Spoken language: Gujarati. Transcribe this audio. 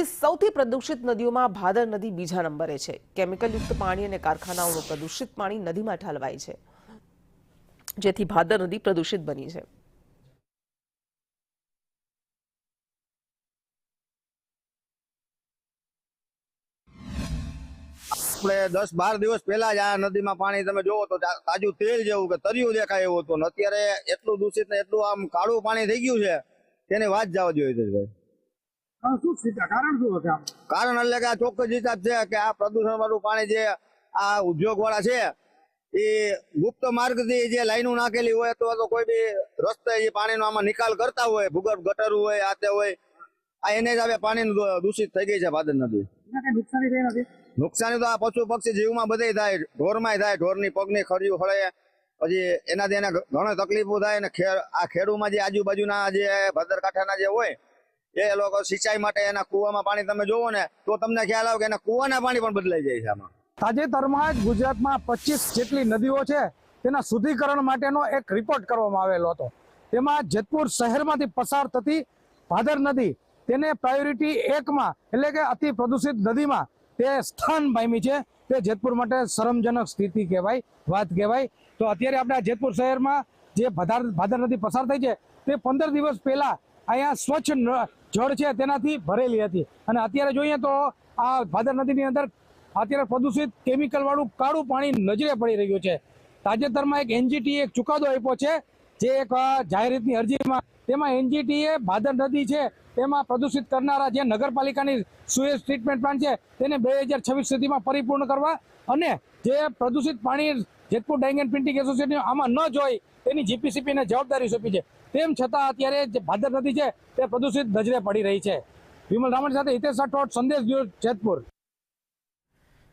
સૌથી પ્રદૂષિત નદીઓમાં ભાદર નદી બીજા નંબરે છે। કેમિકલયુક્ત પાણી અને કારખાનાઓનું પ્રદૂષિત પાણી નદીમાં ઠાલવાય છે, જેથી ભાદર નદી પ્રદૂષિત બની છે। આપણે 10-12 દિવસ પહેલા જ આ નદીમાં પાણી તમે જોવો તો તાજું તેલ જેવું કે તરિયું દેખાય એવું હતું, અત્યારે એટલું દૂષિત ને એટલું આમ કાળું પાણી થઈ ગયું છે તેની વાત જવા જોઈએ ભાઈ। કારણ એટલે કે આ ચોક્કસ હિસાબ છે કે આ પ્રદૂષણ વાળું પાણી જે આ ઉદ્યોગ વાળા છે એ ગુપ્ત માર્ગ થી જે લાઈનો નાખેલી હોય તો કોઈ બી રસ્તે જે પાણીનો આમાં નિકાલ કરતા હોય, ભૂગર્ભ ગટર હોય, આ તે હોય, આ એને જ હવે પાણી દૂષિત થઈ ગઈ છે ભાદર નદી। નુકસાની તો આ પશુ પક્ષી જીવમાં બધે થાય, ઢોરમાંય થાય, ઢોરની પગની ખરીયું હળે, પછી એનાથી એને ઘણી તકલીફો થાય ને આ ખેડૂમાં જે આજુબાજુના જે ભાદર કાંઠાના જે હોય એ લોકો સિંચાઈ માટે એના કુવામાં પાણી તમે જોવો ને તો તમને ખ્યાલ આવે કે એના કુવાના પાણી પણ બદલાઈ જાય છે। આમાં તાજેતરમાં જ ગુજરાતમાં 25 જેટલી નદીઓ છે તેના શુદ્ધિકરણ માટેનો એક રિપોર્ટ કરવામાં આવેલો હતો। તેમાં જેતપુર શહેરમાંથી પસાર થતી ભાદર નદી તેને પ્રાયોરિટી 1માં એટલે કે અતિ પ્રદૂષિત નદીમાં તે સ્થાન પામી છે। તે જેતપુર માટે શરમજનક સ્થિતિ કહેવાય, વાત કહેવાય। તો અત્યારે આપણે જેતપુર શહેરમાં જે ભાદર નદી પસાર થઈ છે તે 15 દિવસ પહેલા અહીંયા સ્વચ્છ જળ છે તેનાથી ભરેલી હતી, અને અત્યારે જોઈએ તો આ ભાદર નદીની અંદર અત્યારે પ્રદૂષિત કેમિકલ વાળું કાળું પાણી નજરે પડી રહ્યું છે। તાજેતરમાં એક એનજીટીએ એક ચુકાદો આપ્યો છે, જે એક જાહેરાતની અરજીમાં તેમાં એનજીટીએ ભાદર નદી છે તેમાં પ્રદૂષિત કરનારા જે નગરપાલિકાની સુએજ ટ્રીટમેન્ટ પ્લાન્ટ છે તેને 2026 સુધીમાં પરિપૂર્ણ કરવા અને જે પ્રદૂષિત પાણી Jetpur dying and printing association આમાં ન જોઈ તેની જીપીસીપીને જવાબદારી સોંપી છે। તેમ છતાં અત્યારે જે ભાદર નદી છે તે પ્રદૂષિત નજરે પડી રહી છે। વિમલ રામણ સાથે હિતેશ રાઠોડ, સંદેશ ન્યૂઝ, જેતપુર।